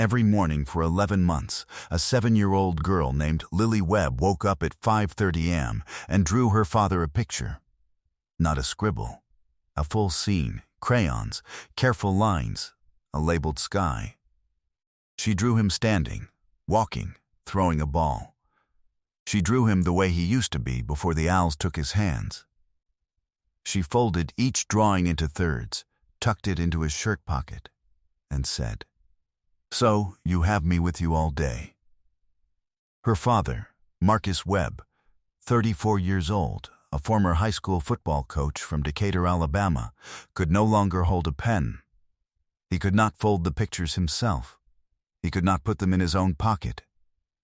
Every morning for 11 months, a 7-year-old girl named Lily Webb woke up at 5:30 a.m. and drew her father a picture. Not a scribble. A full scene, crayons, careful lines, a labeled sky. She drew him standing, walking, throwing a ball. She drew him the way he used to be before the owls took his hands. She folded each drawing into thirds, tucked it into his shirt pocket, and said, "So, you have me with you all day." Her father, Marcus Webb, 34 years old, a former high school football coach from Decatur, Alabama, could no longer hold a pen. He could not fold the pictures himself. He could not put them in his own pocket.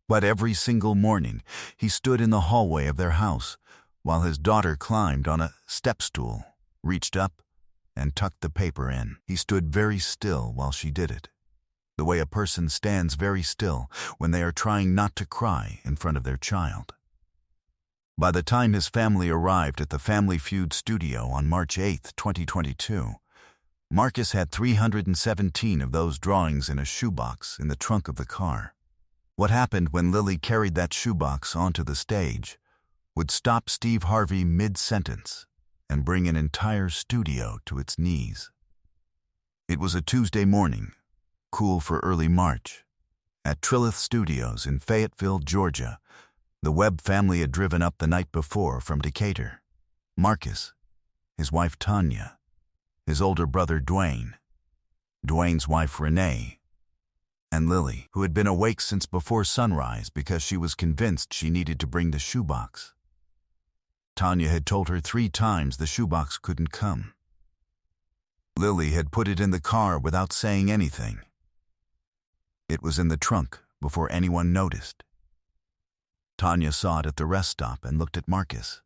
But every single morning, he stood in the hallway of their house while his daughter climbed on a step stool, reached up, and tucked the paper in. He stood very still while she did it, the way a person stands very still when they are trying not to cry in front of their child. By the time his family arrived at the Family Feud studio on March 8, 2022, Marcus had 317 of those drawings in a shoebox in the trunk of the car. What happened when Lily carried that shoebox onto the stage would stop Steve Harvey mid-sentence and bring an entire studio to its knees. It was a Tuesday morning, cool for early March. At Trilith Studios in Fayetteville, Georgia, the Webb family had driven up the night before from Decatur. Marcus, his wife Tanya, his older brother Dwayne, Dwayne's wife Renee, and Lily, who had been awake since before sunrise because she was convinced she needed to bring the shoebox. Tanya had told her 3 times the shoebox couldn't come. Lily had put it in the car without saying anything. It was in the trunk before anyone noticed. Tanya saw it at the rest stop and looked at Marcus.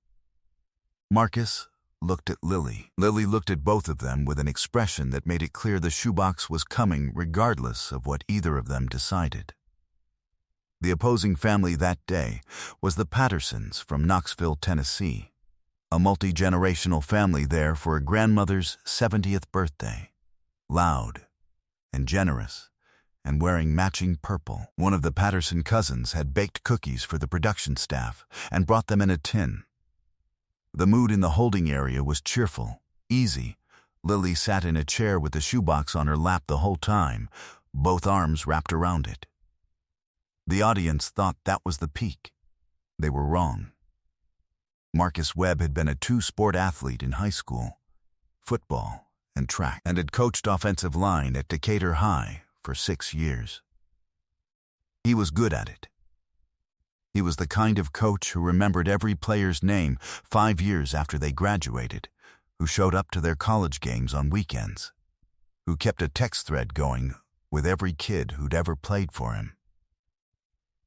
Marcus looked at Lily. Lily looked at both of them with an expression that made it clear the shoebox was coming regardless of what either of them decided. The opposing family that day was the Pattersons from Knoxville, Tennessee, a multi-generational family there for a grandmother's 70th birthday, loud and generous and wearing matching purple. One of the Patterson cousins had baked cookies for the production staff and brought them in a tin. The mood in the holding area was cheerful, easy. Lily sat in a chair with the shoebox on her lap the whole time, both arms wrapped around it. The audience thought that was the peak. They were wrong. Marcus Webb had been a 2-sport athlete in high school, football and track, and had coached offensive line at Decatur High for 6 years. He was good at it. He was the kind of coach who remembered every player's name 5 years after they graduated, who showed up to their college games on weekends, who kept a text thread going with every kid who'd ever played for him.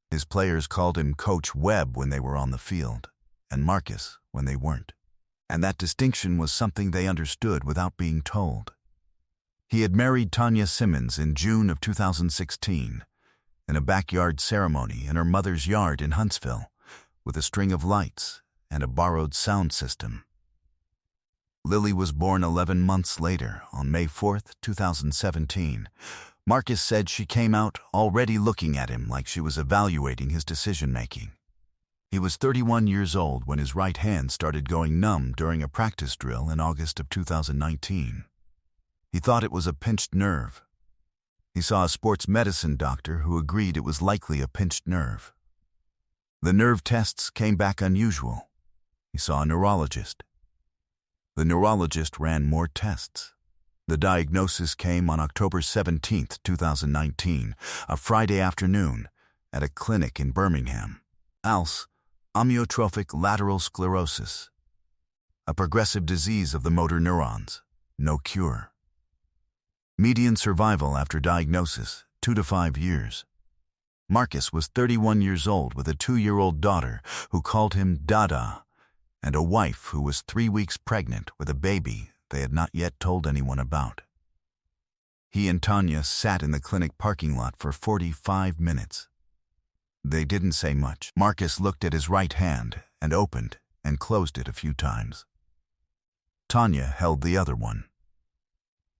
His players called him Coach Webb when they were on the field, and Marcus when they weren't. And that distinction was something they understood without being told. He had married Tanya Simmons in June of 2016, in a backyard ceremony in her mother's yard in Huntsville, with a string of lights and a borrowed sound system. Lily was born 11 months later, on May 4, 2017. Marcus said she came out already looking at him like she was evaluating his decision-making. He was 31 years old when his right hand started going numb during a practice drill in August of 2019. He thought it was a pinched nerve. He saw a sports medicine doctor who agreed it was likely a pinched nerve. The nerve tests came back unusual. He saw a neurologist. The neurologist ran more tests. The diagnosis came on October 17, 2019, a Friday afternoon, at a clinic in Birmingham. ALS, amyotrophic lateral sclerosis, a progressive disease of the motor neurons, no cure. Median survival after diagnosis, 2 to 5 years. Marcus was 31 years old with a 2-year-old daughter who called him Dada, and a wife who was 3 weeks pregnant with a baby they had not yet told anyone about. He and Tanya sat in the clinic parking lot for 45 minutes. They didn't say much. Marcus looked at his right hand and opened and closed it a few times. Tanya held the other one.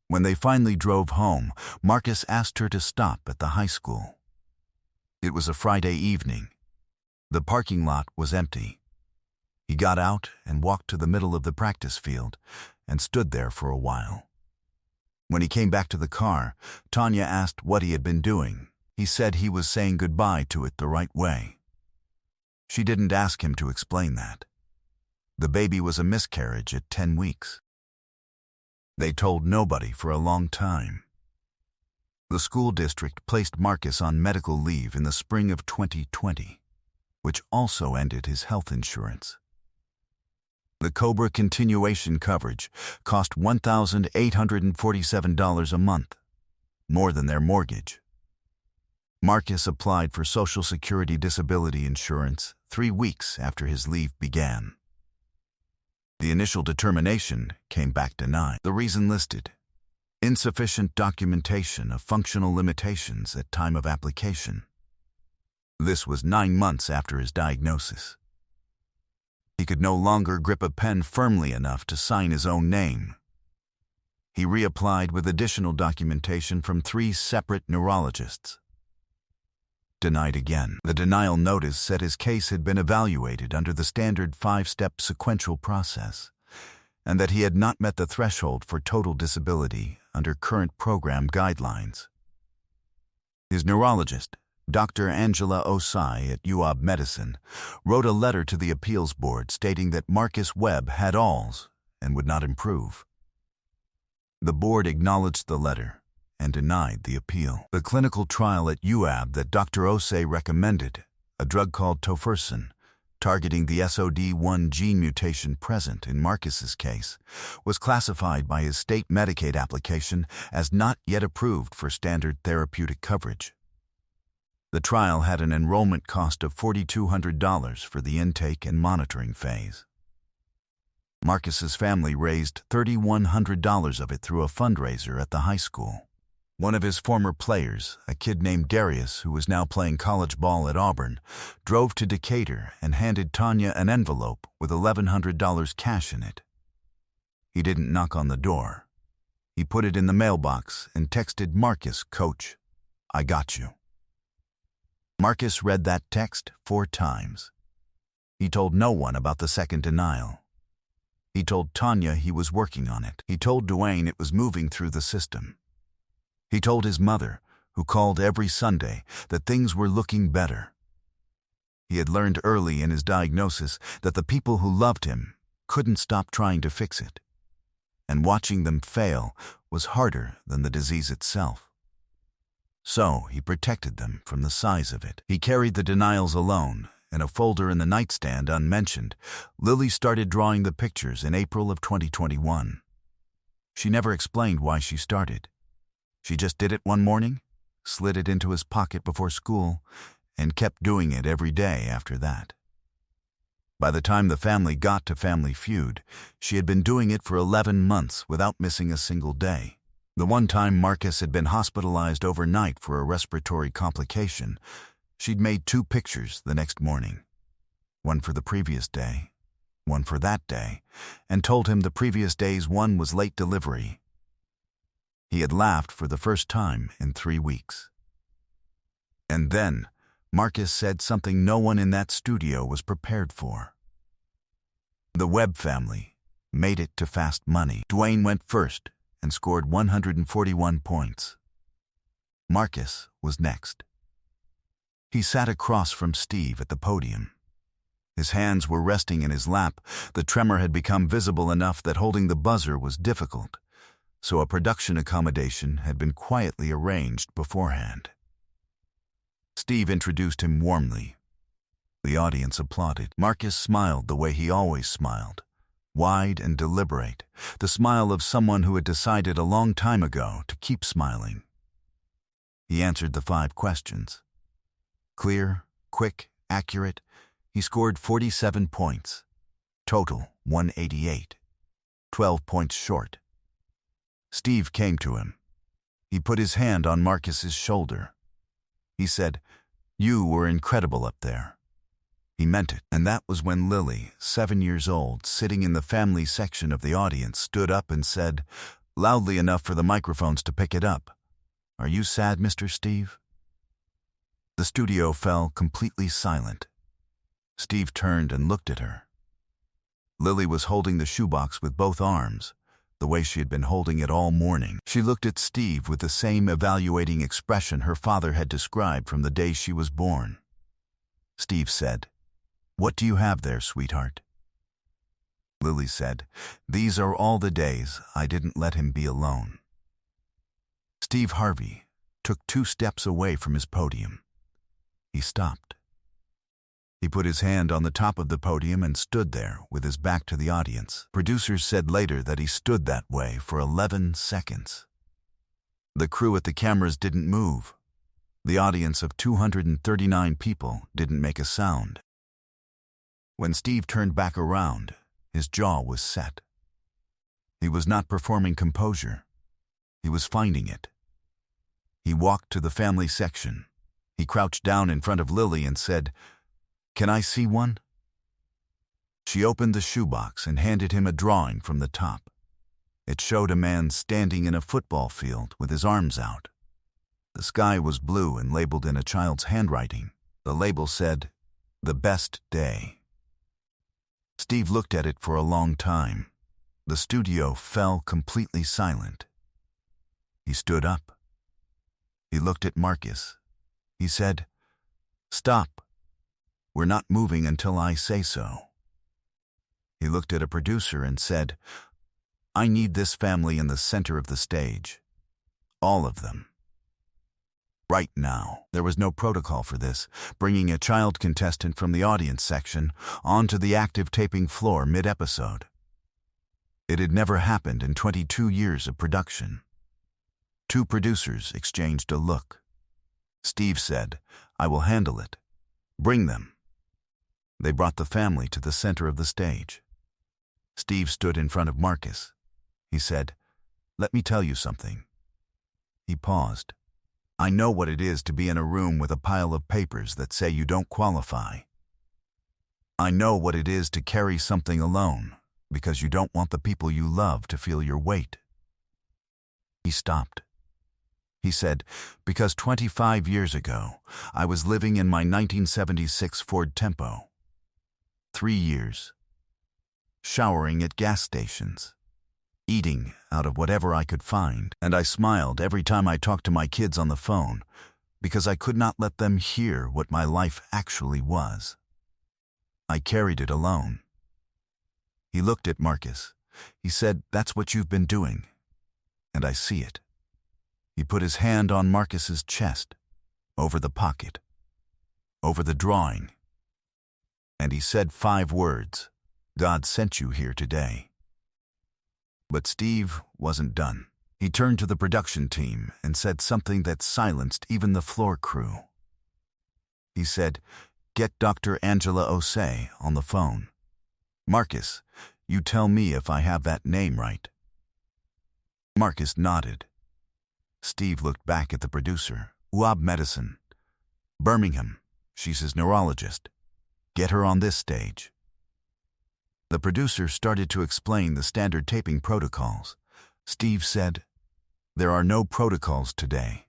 When they finally drove home, Marcus asked her to stop at the high school. It was a Friday evening. The parking lot was empty. He got out and walked to the middle of the practice field and stood there for a while. When he came back to the car, Tanya asked what he had been doing. He said he was saying goodbye to it the right way. She didn't ask him to explain that. The baby was a miscarriage at 10 weeks. They told nobody for a long time. The school district placed Marcus on medical leave in the spring of 2020, which also ended his health insurance. The COBRA continuation coverage cost $1,847 a month, more than their mortgage. Marcus applied for Social Security disability insurance 3 weeks after his leave began. The initial determination came back denied. The reason listed: insufficient documentation of functional limitations at time of application. This was 9 months after his diagnosis. He could no longer grip a pen firmly enough to sign his own name. He reapplied with additional documentation from 3 separate neurologists. Denied again. The denial notice said his case had been evaluated under the standard 5-step sequential process, and that he had not met the threshold for total disability under current program guidelines. His neurologist, Dr. Angela Osai at UOB Medicine, wrote a letter to the appeals board stating that Marcus Webb had ALS and would not improve. The board acknowledged the letter and denied the appeal. The clinical trial at UAB that Dr. Osei recommended, a drug called tofersen, targeting the SOD1 gene mutation present in Marcus's case, was classified by his state Medicaid application as not yet approved for standard therapeutic coverage. The trial had an enrollment cost of $4,200 for the intake and monitoring phase. Marcus's family raised $3,100 of it through a fundraiser at the high school. One of his former players, a kid named Darius who was now playing college ball at Auburn, drove to Decatur and handed Tanya an envelope with $1,100 cash in it. He didn't knock on the door. He put it in the mailbox and texted Marcus, "Coach, I got you." Marcus read that text 4 times. He told no one about the second denial. He told Tanya he was working on it. He told Dwayne it was moving through the system. He told his mother, who called every Sunday, that things were looking better. He had learned early in his diagnosis that the people who loved him couldn't stop trying to fix it, and watching them fail was harder than the disease itself. So he protected them from the size of it. He carried the denials alone, in a folder in the nightstand unmentioned. Lily started drawing the pictures in April of 2021. She never explained why she started. She just did it one morning, slid it into his pocket before school, and kept doing it every day after that. By the time the family got to Family Feud, she had been doing it for 11 months without missing a single day. The one time Marcus had been hospitalized overnight for a respiratory complication, she'd made 2 pictures the next morning. One for the previous day, one for that day, and told him the previous day's one was late delivery. He had laughed for the first time in 3 weeks. And then, Marcus said something no one in that studio was prepared for. The Webb family made it to Fast Money. Dwayne went first and scored 141 points. Marcus was next. He sat across from Steve at the podium. His hands were resting in his lap. The tremor had become visible enough that holding the buzzer was difficult, so a production accommodation had been quietly arranged beforehand. Steve introduced him warmly. The audience applauded. Marcus smiled the way he always smiled, wide and deliberate, the smile of someone who had decided a long time ago to keep smiling. He answered the 5 questions. Clear, quick, accurate, he scored 47 points. Total 188. 12 points short. Steve came to him. He put his hand on Marcus's shoulder. He said, "You were incredible up there." He meant it, and that was when Lily, 7 years old, sitting in the family section of the audience, stood up and said, loudly enough for the microphones to pick it up. "Are you sad, Mr. Steve?" The studio fell completely silent. Steve turned and looked at her. Lily was holding the shoebox with both arms, the way she had been holding it all morning. She looked at Steve with the same evaluating expression her father had described from the day she was born. Steve said, "What do you have there, sweetheart?" Lily said, "These are all the days I didn't let him be alone." Steve Harvey took 2 steps away from his podium. He stopped. He put his hand on the top of the podium and stood there with his back to the audience. Producers said later that he stood that way for 11 seconds. The crew at the cameras didn't move. The audience of 239 people didn't make a sound. When Steve turned back around, his jaw was set. He was not performing composure. He was finding it. He walked to the family section. He crouched down in front of Lily and said, "Can I see one?" She opened the shoebox and handed him a drawing from the top. It showed a man standing in a football field with his arms out. The sky was blue and labeled in a child's handwriting. The label said, "The best day." Steve looked at it for a long time. The studio fell completely silent. He stood up. He looked at Marcus. He said, "Stop. We're not moving until I say so." He looked at a producer and said, "I need this family in the center of the stage. All of them. Right now." There was no protocol for this, bringing a child contestant from the audience section onto the active taping floor mid-episode. It had never happened in 22 years of production. 2 producers exchanged a look. Steve said, "I will handle it. Bring them." They brought the family to the center of the stage. Steve stood in front of Marcus. He said, "Let me tell you something." He paused. "I know what it is to be in a room with a pile of papers that say you don't qualify. I know what it is to carry something alone because you don't want the people you love to feel your weight." He stopped. He said, "Because 25 years ago, I was living in my 1976 Ford Tempo. 3 years. Showering at gas stations. Eating out of whatever I could find. And I smiled every time I talked to my kids on the phone because I could not let them hear what my life actually was. I carried it alone." He looked at Marcus. He said, "That's what you've been doing. And I see it." He put his hand on Marcus's chest, over the pocket, over the drawing. And he said 5 words, "God sent you here today." But Steve wasn't done. He turned to the production team and said something that silenced even the floor crew. He said, "Get Dr. Angela Osei on the phone. Marcus, you tell me if I have that name right." Marcus nodded. Steve looked back at the producer. "UAB Medicine. Birmingham. She's his neurologist. Get her on this stage." The producer started to explain the standard taping protocols. Steve said, "There are no protocols today."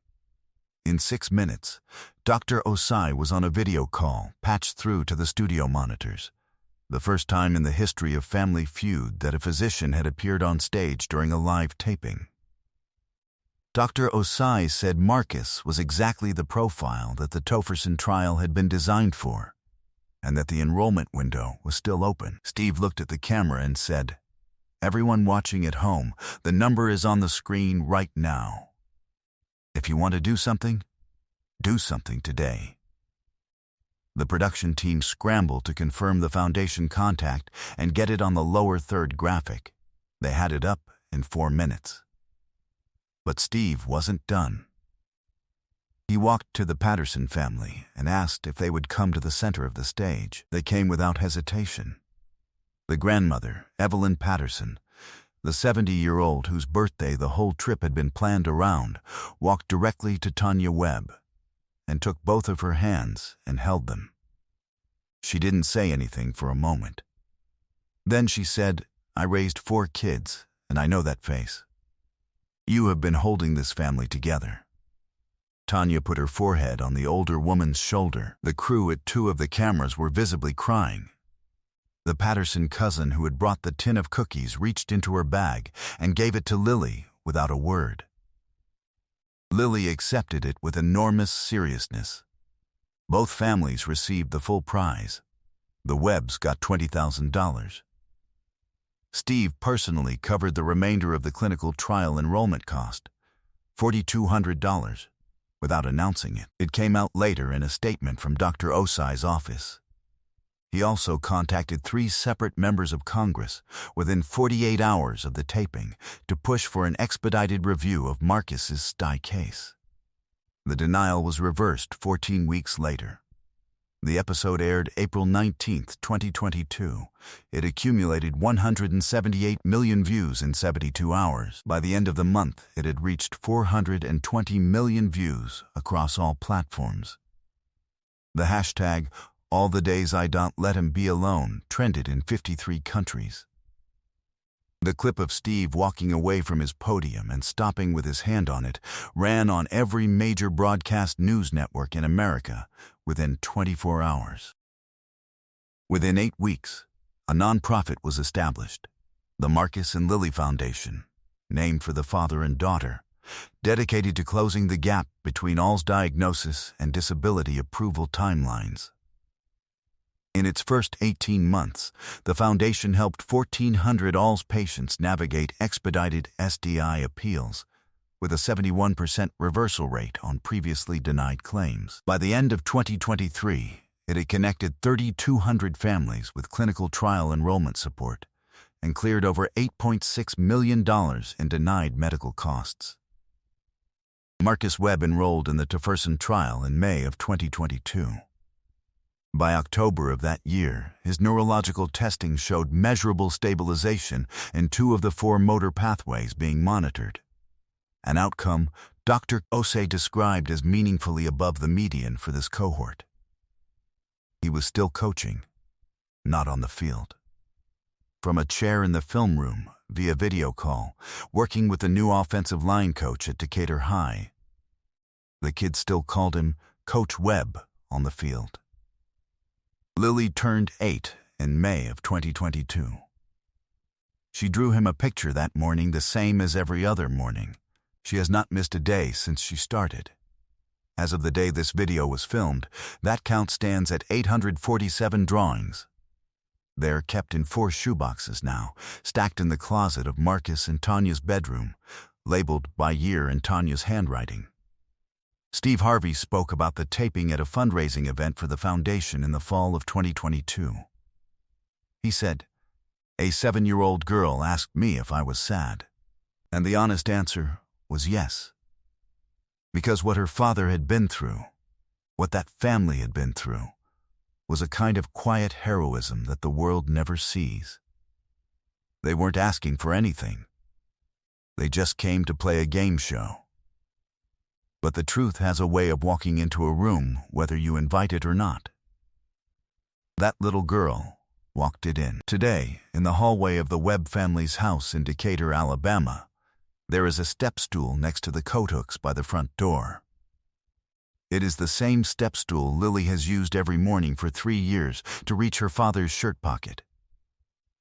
In 6 minutes, Dr. Osei was on a video call patched through to the studio monitors. The first time in the history of Family Feud that a physician had appeared on stage during a live taping. Dr. Osei said Marcus was exactly the profile that the Tofferson trial had been designed for, and that the enrollment window was still open. Steve looked at the camera and said, "Everyone watching at home, the number is on the screen right now. If you want to do something today." The production team scrambled to confirm the foundation contact and get it on the lower third graphic. They had it up in 4 minutes. But Steve wasn't done. He walked to the Patterson family and asked if they would come to the center of the stage. They came without hesitation. The grandmother, Evelyn Patterson, the 70-year-old whose birthday the whole trip had been planned around, walked directly to Tanya Webb and took both of her hands and held them. She didn't say anything for a moment. Then she said, "I raised 4 kids, and I know that face. You have been holding this family together. Tanya put her forehead on the older woman's shoulder. The crew at 2 of the cameras were visibly crying. The Patterson cousin who had brought the tin of cookies reached into her bag and gave it to Lily without a word. Lily accepted it with enormous seriousness. Both families received the full prize. The Webbs got $20,000. Steve personally covered the remainder of the clinical trial enrollment cost, $4,200, without announcing it. It came out later in a statement from Dr. Osai's office. He also contacted 3 separate members of Congress within 48 hours of the taping to push for an expedited review of Marcus's sty case. The denial was reversed 14 weeks later. The episode aired April 19, 2022. It accumulated 178 million views in 72 hours. By the end of the month, it had reached 420 million views across all platforms. The hashtag #AllTheDaysI.LetHimBeAlone trended in 53 countries. The clip of Steve walking away from his podium and stopping with his hand on it ran on every major broadcast news network in America within 24 hours. Within 8 weeks, a nonprofit was established, the Marcus and Lily Foundation, named for the father and daughter, dedicated to closing the gap between ALS diagnosis and disability approval timelines. In its first 18 months, the foundation helped 1,400 ALS patients navigate expedited SDI appeals, with a 71% reversal rate on previously denied claims. By the end of 2023, it had connected 3,200 families with clinical trial enrollment support and cleared over $8.6 million in denied medical costs. Marcus Webb enrolled in the Tofersen trial in May of 2022. By October of that year, his neurological testing showed measurable stabilization in 2 of the 4 motor pathways being monitored, an outcome Dr. Osai described as meaningfully above the median for this cohort. He was still coaching, not on the field. From a chair in the film room, via video call, working with the new offensive line coach at Decatur High. The kids still called him Coach Webb on the field. Lily turned 8 in May of 2022. She drew him a picture that morning the same as every other morning. She has not missed a day since she started. As of the day this video was filmed, that count stands at 847 drawings. They're kept in 4 shoeboxes now, stacked in the closet of Marcus and Tanya's bedroom, labeled by year in Tanya's handwriting. Steve Harvey spoke about the taping at a fundraising event for the foundation in the fall of 2022. He said, "A 7-year-old girl asked me if I was sad, and the honest answer was yes. Because what her father had been through, what that family had been through, was a kind of quiet heroism that the world never sees. They weren't asking for anything. They just came to play a game show. But the truth has a way of walking into a room whether you invite it or not. That little girl walked it in." Today, in the hallway of the Webb family's house in Decatur, Alabama, there is a step stool next to the coat hooks by the front door. It is the same step stool Lily has used every morning for 3 years to reach her father's shirt pocket.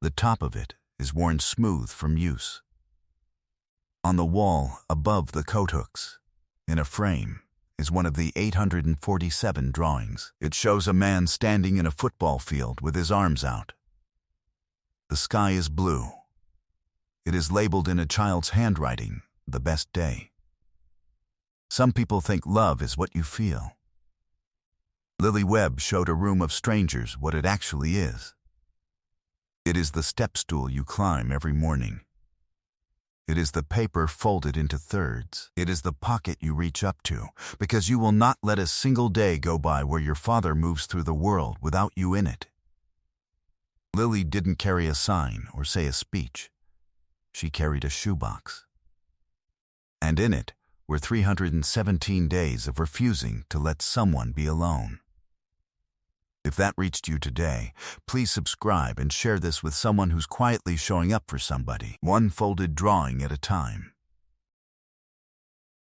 The top of it is worn smooth from use. On the wall above the coat hooks, in a frame, is one of the 847 drawings. It shows a man standing in a football field with his arms out. The sky is blue. It is labeled in a child's handwriting, "The best day." Some people think love is what you feel. Lily Webb showed a room of strangers what it actually is. It is the step stool you climb every morning. It is the paper folded into thirds. It is the pocket you reach up to, because you will not let a single day go by where your father moves through the world without you in it. Lily didn't carry a sign or say a speech. She carried a shoebox. And in it were 317 days of refusing to let someone be alone. If that reached you today, please subscribe and share this with someone who's quietly showing up for somebody, one folded drawing at a time.